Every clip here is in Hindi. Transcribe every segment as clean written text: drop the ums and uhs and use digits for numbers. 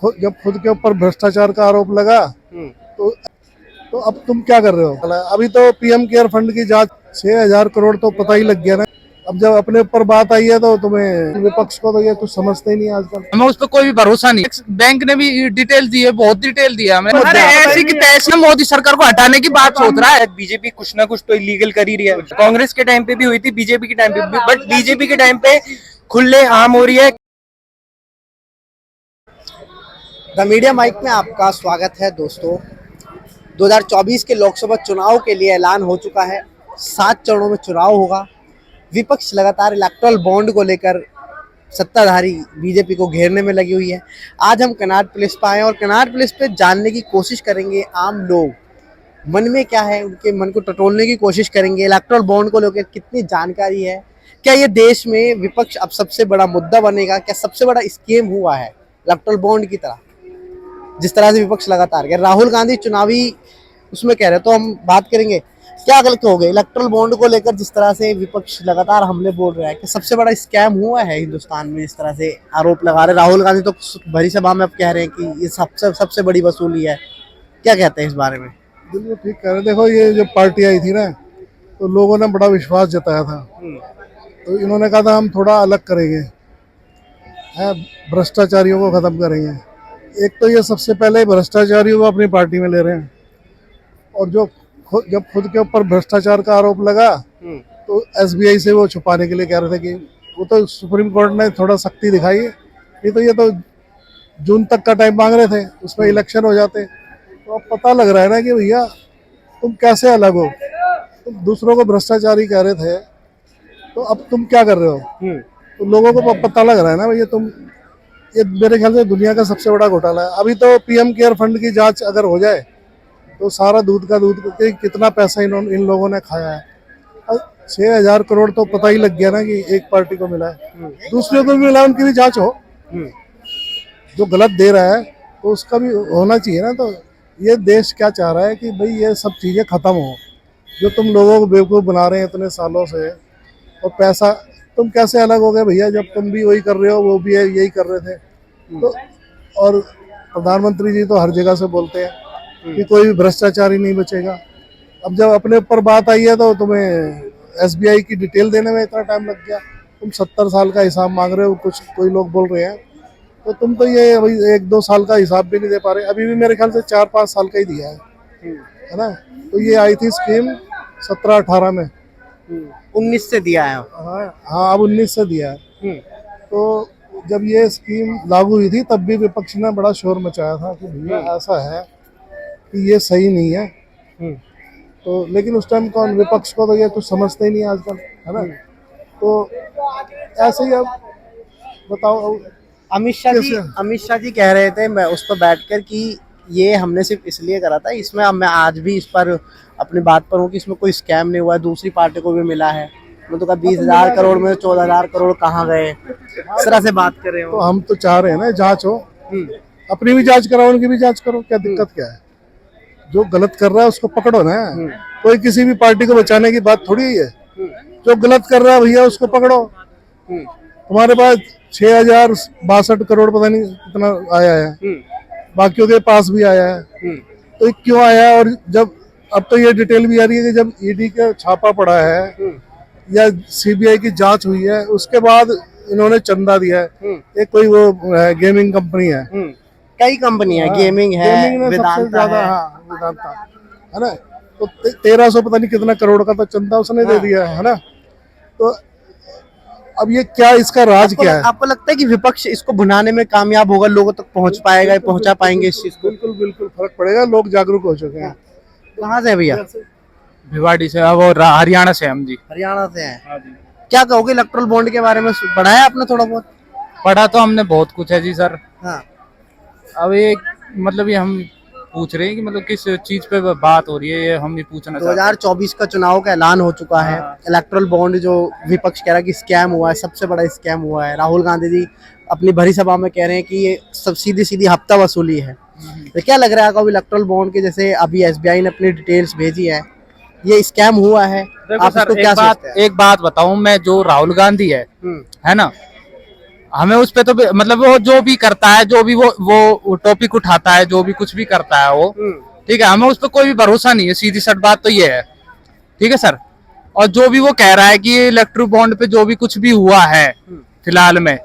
जब खुद के ऊपर भ्रष्टाचार का आरोप लगा तो तो अब तुम क्या कर रहे हो? अभी तो पीएम केयर फंड की जांच 6,000 करोड़ तो पता ही लग गया ना। अब जब अपने ऊपर बात आई है तो तुम्हें विपक्ष को तो ये कुछ समझते ही नहीं आजकल। हमें उस पर कोई भी भरोसा नहीं। बैंक ने भी डिटेल दी है, बहुत डिटेल दिया हमें। अरे ऐसी की तैसी मोदी सरकार को हटाने की बात सोच रहा है। बीजेपी कुछ ना कुछ तो इलीगल कर ही रही है। कांग्रेस के टाइम पे भी हुई थी, बीजेपी के टाइम पे भी, बट बीजेपी के टाइम पे खुले आम हो रही है। द मीडिया माइक में आपका स्वागत है दोस्तों। 2024 के लोकसभा चुनाव के लिए ऐलान हो चुका है। 7 चरणों में चुनाव होगा। विपक्ष लगातार इलेक्टोरल बॉन्ड को लेकर सत्ताधारी बीजेपी को घेरने में लगी हुई है। आज हम कनॉट प्लेस पर आए और कनॉट प्लेस पे जानने की कोशिश करेंगे आम लोग मन में क्या है, उनके मन को टटोलने की कोशिश करेंगे। इलेक्टोरल बॉन्ड को लेकर कितनी जानकारी है, क्या ये देश में विपक्ष अब सबसे बड़ा मुद्दा बनेगा, क्या सबसे बड़ा स्कीम हुआ है इलेक्टोरल बॉन्ड की तरह, जिस तरह से विपक्ष लगातार कह राहुल गांधी चुनावी उसमें कह रहे, तो हम बात करेंगे क्या गलत हो गए इलेक्टोरल बॉन्ड को लेकर। जिस तरह से विपक्ष लगातार हमले बोल रहा है कि सबसे बड़ा स्कैम हुआ है हिंदुस्तान में, इस तरह से आरोप लगा रहे। राहुल गांधी तो भरी सभा में अब कह रहे हैं कि ये सबसे बड़ी वसूली है। क्या कहते हैं इस बारे में? बिल्कुल ठीक कह रहे। देखो, ये जो पार्टी आई थी ना, तो लोगों ने बड़ा विश्वास जताया था। तो इन्होंने कहा था हम थोड़ा अलग करेंगे, भ्रष्टाचारियों को खत्म करेंगे। एक तो ये सबसे पहले भ्रष्टाचारियों को अपनी पार्टी में ले रहे हैं, और जब खुद के ऊपर भ्रष्टाचार का आरोप लगा तो एसबीआई से वो छुपाने के लिए कह रहे थे कि वो तो सुप्रीम कोर्ट ने थोड़ा सख्ती दिखाई है, नहीं तो ये तो जून तक का टाइम मांग रहे थे, उसमें इलेक्शन हो जाते। तो अब पता लग रहा है ना कि भैया तुम कैसे अलग हो। तुम दूसरों को भ्रष्टाचारी कह रहे थे, तो अब तुम क्या कर रहे हो? तो लोगों को पता लग रहा है ना भैया ये मेरे ख्याल से दुनिया का सबसे बड़ा घोटाला है। अभी तो पीएम केयर फंड की जांच अगर हो जाए तो सारा दूध का दूध कितना पैसा इन लोगों ने खाया है। 6,000 करोड़ तो पता ही लग गया ना कि एक पार्टी को मिला है, दूसरे को भी मिला, उनकी भी जांच हो। जो गलत दे रहा है तो उसका भी होना चाहिए ना। तो ये देश क्या चाह रहा है कि भाई ये सब चीज़ें खत्म हो, जो तुम लोगों को बेवकूफ़ बना रहे हैं इतने सालों से। और पैसा तुम कैसे अलग हो गए भैया, जब तुम भी वही कर रहे हो, वो भी यही कर रहे थे। तो और प्रधानमंत्री जी तो हर जगह से बोलते हैं कि कोई भी भ्रष्टाचारी नहीं बचेगा। अब जब अपने ऊपर बात आई है तो तुम्हें एसबीआई की डिटेल देने में इतना टाइम लग गया। तुम 70 साल का हिसाब मांग रहे हो, कोई लोग बोल रहे हैं, तो तुम तो ये 1-2 साल का हिसाब भी नहीं दे पा रहे। अभी भी मेरे ख्याल से 4-5 साल का ही दिया है ना। तो ये आई थी स्कीम 17-18 में, 19 से दिया है। हाँ, अब 19 से दिया है। तो जब ये स्कीम लागू हुई थी तब भी विपक्ष ने बड़ा शोर मचाया था कि भैया ऐसा है कि ये सही नहीं है। तो लेकिन उस टाइम कौन, विपक्ष को तो ये कुछ समझते ही नहीं आजकल, है ना। तो ऐसे ही अब बताओ। अमित शाह जी कह रहे थे मैं उस पर बैठकर कि ये हमने सिर्फ इसलिए करा था, इसमें अब मैं आज भी इस पर अपनी बात पर हूँ कि इसमें कोई स्कैम नहीं हुआ है, दूसरी पार्टी को भी मिला है। मैं तो कहा 20,000 करोड़ में 14,000 करोड़ कहाँ गए, इस तरह से बात कर रहे हो। तो हम तो चाह रहे हैं ना जांच हो, अपनी भी जांच कराओ, उनकी भी जांच करो। क्या दिक्कत क्या है? जो गलत कर रहा है उसको पकड़ो ना। कोई किसी भी पार्टी को बचाने की बात थोड़ी है। जो गलत कर रहा है भैया उसको पकड़ो। हमारे पास 6,062 करोड़ पता नहीं कितना आया है, बाकियों के पास भी आया है। तो ये क्यों आया? और जब अब तो ये डिटेल भी आ रही है कि जब ईडी का छापा पड़ा है या सीबीआई की जांच हुई है, उसके बाद इन्होंने चंदा दिया है। एक कोई वो गेमिंग कंपनी है, कई कंपनी है, गेमिंग है, वेदांता है। हाँ, वेदांता है ना। तो 1300 पता नहीं कितना करोड़ का तो चंदा उसने दे दिया है ना। तो अब ये क्या, इसका राज क्या है? आपको लगता है कि विपक्ष इसको भुनाने में कामयाब होगा, लोगों तक पहुंचा पाएंगे इस चीज को? बिल्कुल फर्क पड़ेगा। लोग जागरूक हो चुके हैं। कहाँ से है भैया? भिवाड़ी से। अब और हरियाणा से हम जी। हरियाणा से हैं। क्या कहोगे इलेक्टोरल बॉन्ड के बारे में? पढ़ा है आपने थोड़ा बहुत? पढ़ा तो हमने बहुत कुछ है जी सर। हाँ। अब ये मतलब ये हम पूछ रहे हैं कि मतलब किस चीज पे बात हो रही है, ये हम नहीं पूछना चाहते। 2024 का चुनाव का ऐलान हो चुका है। इलेक्टोरल बॉन्ड जो विपक्ष कह रहा है कि स्कैम हुआ है, सबसे बड़ा स्कैम हुआ है। राहुल गांधी जी अपनी भरी सभा में कह रहे हैं कि ये सब सीधी हफ्ता वसूली है। तो क्या लग रहा है आपको इलेक्टोरल बॉन्ड के, जैसे अभी एसबीआई ने अपनी डिटेल्स भेजी है, ये स्कैम हुआ है? देखो सर, एक बात बताऊं मैं, जो राहुल गांधी है ना, हमें उस पे तो मतलब वो जो भी करता है, जो भी वो टॉपिक उठाता है, जो भी कुछ भी करता है वो, ठीक है, हमें उस पर कोई भी भरोसा नहीं है। सीधी सट बात तो ये है, ठीक है सर। और जो भी वो कह रहा है कि इलेक्ट्रो बॉन्ड पे जो भी कुछ भी हुआ है फिलहाल में,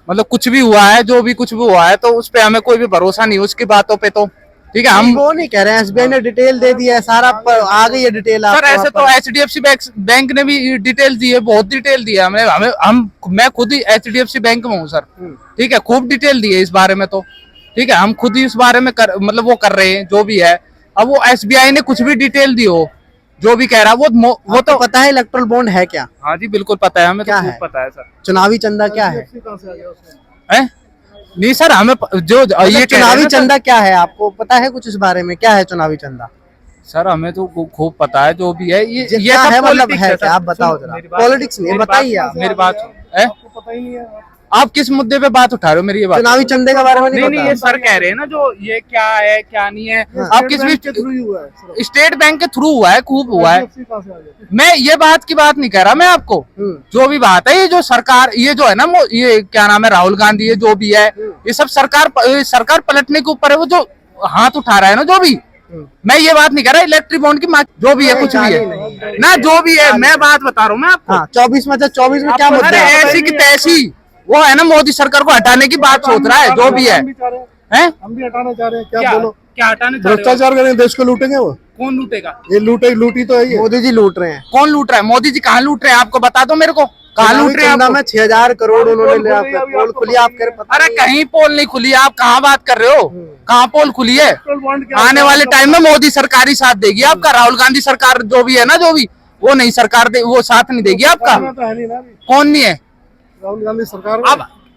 मतलब कुछ भी हुआ है, जो भी कुछ भी हुआ है, तो उस पे हमें कोई भी भरोसा नहीं है उसकी बातों पे तो, ठीक है। हम वो नहीं कह रहे हैं, एसबीआई ने डिटेल दे दिया है सारा, आ गई है डिटेल सर ऐसे तो HDFC बैंक ने भी डिटेल दी है, बहुत डिटेल दिया हमने, मैं खुद ही HDFC बैंक में हूँ सर, ठीक है, खूब डिटेल दी है इस बारे में तो, ठीक है। हम खुद ही इस बारे में मतलब वो कर रहे हैं जो भी है। अब वो SBI ने कुछ भी डिटेल दी हो, जो भी कह रहा है वो तो पता है इलेक्ट्रल बॉन्ड है क्या? हाँ जी बिल्कुल पता है हमें, क्या तो है? खूब पता है सर। चुनावी चंदा क्या है? हैं? नहीं सर हमें जो ये कह रहे हैं चुनावी ना सर, चंदा क्या है आपको पता है कुछ इस बारे में? क्या है चुनावी चंदा? सर हमें तो खूब पता है जो भी है ये क्या सब है, मतलब politics है सर। क्या? आप बताओ जरा। पॉलिटिक्स नहीं, बताइए आप। मेरी बात सुनो। आपको पता ही नहीं है। आप किस मुद्दे पे बात उठा रहे हो? मेरी ये बात चुनावी चंदे के बारे में नहीं नहीं ये पता? सर कह रहे हैं ना जो ये क्या है क्या नहीं है, आप किस भी के थ्रू ही हुआ है सिर्फ। स्टेट बैंक के थ्रू हुआ है, खूब हुआ है। HDFC कहाँ से आ गया? मैं ये बात की बात नहीं कह रहा मैं आपको, जो भी बात है, ये जो सरकार, ये जो है ना ये क्या नाम है, राहुल गांधी, ये जो भी है, ये सब सरकार पलटने के ऊपर है। वो जो हाथ उठा रहा है ना, जो भी, मैं ये बात नहीं कह रहा इलेक्ट्रिक बॉन्ड की जो भी है, कुछ भी है ना, जो भी है, मैं बात बता रहा हूँ मैं आपको। हाँ 24 में, 24 में क्या अरे मुद्दा है? ऐसी की तैसी वो है ना, मोदी सरकार को हटाने की बात सोच रहा है, जो भी है, हैं? हम भी हटाना चाह रहे हैं, क्या बोलो? क्या हटाने चाह रहे हो? भ्रष्टाचार करेंगे, देश को लूटेंगे वो। कौन लूटेगा? ये लूटी तो है ये। मोदी जी लूट रहे हैं। कौन लूट रहा है? मोदी जी कहाँ लूट रहे हैं? आपको बता दो मेरे को, कहाँ लूट रहे हैं चंदा आपको? में 6000 करोड़ उन्होंने लिया, पोल खुली, आपके पता अरे नहीं। कहीं पोल नहीं खुली है, आप कहाँ बात कर रहे हो? कहाँ पोल खुली है? आने वाले टाइम में मोदी सरकार ही साथ देगी आपका, राहुल गांधी सरकार जो भी है ना, जो भी वो नहीं सरकार वो साथ नहीं देगी आपका। तो है नहीं ना अभी। कौन नहीं है? राहुल गांधी सरकार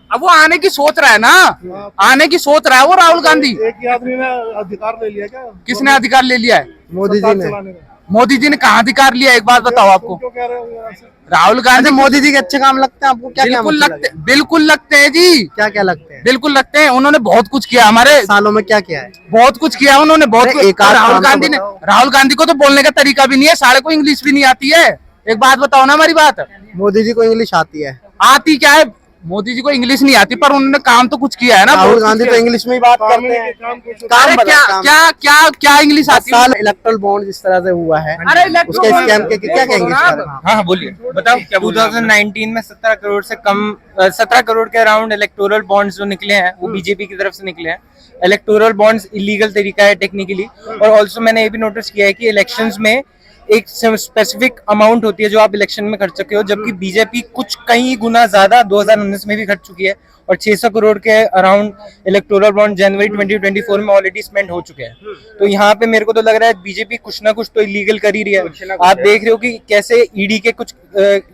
अब वो आने की सोच रहा है ना, आने की सोच रहा है वो राहुल गांधी। एक ही आदमी ने अधिकार ले लिया क्या? किसने अधिकार ले लिया है? मोदी जी सरकार ने। चलाने का। मोदी जी ने कहाँ अधिकार लिया? एक बात बताओ आपको। क्यों कह रहे हो यहाँ से? राहुल गांधी अच्छा, मोदी जी के अच्छे काम लगते हैं आपको? क्या क्या बिल्कुल लगते हैं जी, क्या क्या लगते हैं? बिल्कुल लगते हैं। उन्होंने बहुत कुछ किया हमारे सालों में क्या किया है? बहुत कुछ किया उन्होंने, बहुत अरे कुछ। एक आध राहुल काम तो गांधी ने, बताओ। राहुल गांधी को तो बोलने का तरीका भी नहीं है, साले को इंग्लिश भी नहीं आती है। एक बात बताओ ना, हमारी बात मोदी जी को इंग्लिश आती है? आती क्या है? मोदी जी को इंग्लिश नहीं आती, पर उन्होंने काम तो कुछ किया है ना। राहुल बहुत गांधी कुछ तो किया। इंग्लिश में ही बात करते हैं। अरे काम क्या काम। क्या क्या क्या इंग्लिश आती है? साल इलेक्ट्रल बॉन्ड जिस तरह से हुआ है, अरे इलेक्ट्रो उसके बॉन्ड- स्कैम के क्या कहेंगे इस बारे में? हाँ बोलिए, बताओ क्या बोल रहे हैं आप? 2019 में 17 करोड़ से कम 17 करोड़ के अराउंड इलेक्टोरल बॉन्ड्स जो निकले हैं वो बीजेपी की तरफ से निकले हैं। इलेक्टोरल बॉन्ड्स इलीगल तरीका है टेक्निकली, और ऑल्सो मैंने ये भी नोटिस किया है कि इलेक्शंस में एक स्पेसिफिक अमाउंट होती है जो आप इलेक्शन में खर्च चुके हो, जबकि बीजेपी कुछ कई गुना ज्यादा 2019 में भी खर्च चुकी है, और 600 करोड़ के अराउंड इलेक्टोरल बॉन्ड जनवरी 2024 में ऑलरेडी स्पेंड हो चुके हैं। तो यहाँ पे मेरे को तो लग रहा है बीजेपी कुछ ना कुछ तो इलीगल कर ही रही है। आप देख रहे हो कि कैसे ईडी के कुछ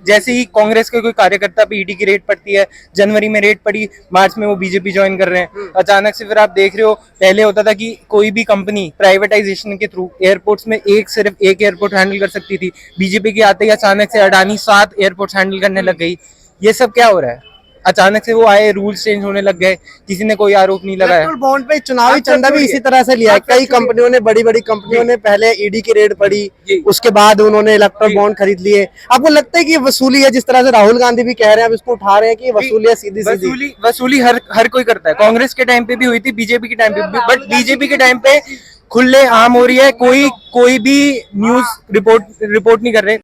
जैसे ही कांग्रेस के कोई कार्यकर्ता पे ईडी की रेड पड़ती है, जनवरी में रेड पड़ी, मार्च में वो बीजेपी ज्वाइन कर रहे हैं अचानक से। फिर आप देख रहे हो पहले होता था कि कोई भी कंपनी प्राइवेटाइजेशन के थ्रू एयरपोर्ट्स में सिर्फ एक एयरपोर्ट हैंडल कर सकती थी, बीजेपी के आते ही अचानक से अडानी 7 एयरपोर्ट हैंडल करने लग गई। ये सब क्या हो रहा है? अचानक से वो आए, रूल्स चेंज होने लग गए, किसी ने कोई आरोप नहीं लगाया। इलेक्टोरल बॉन्ड पे चुनावी चंदा भी इसी तरह से लिया है। कई कंपनियों ने, बड़ी बड़ी कंपनियों ने पहले ईडी की रेड पड़ी, उसके बाद उन्होंने इलेक्टोरल बॉन्ड खरीद लिए। आपको लगता है कि ये वसूली है, जिस तरह से राहुल गांधी भी कह रहे हैं, अब इसको उठा रहे हैं कि ये वसूली है सीधी सीधी? वसूली हर कोई करता है। कांग्रेस के टाइम पे भी हुई थी, बीजेपी के टाइम पे भी, बट बीजेपी के टाइम पे खुले आम हो रही है। कोई भी न्यूज रिपोर्ट नहीं कर रहे।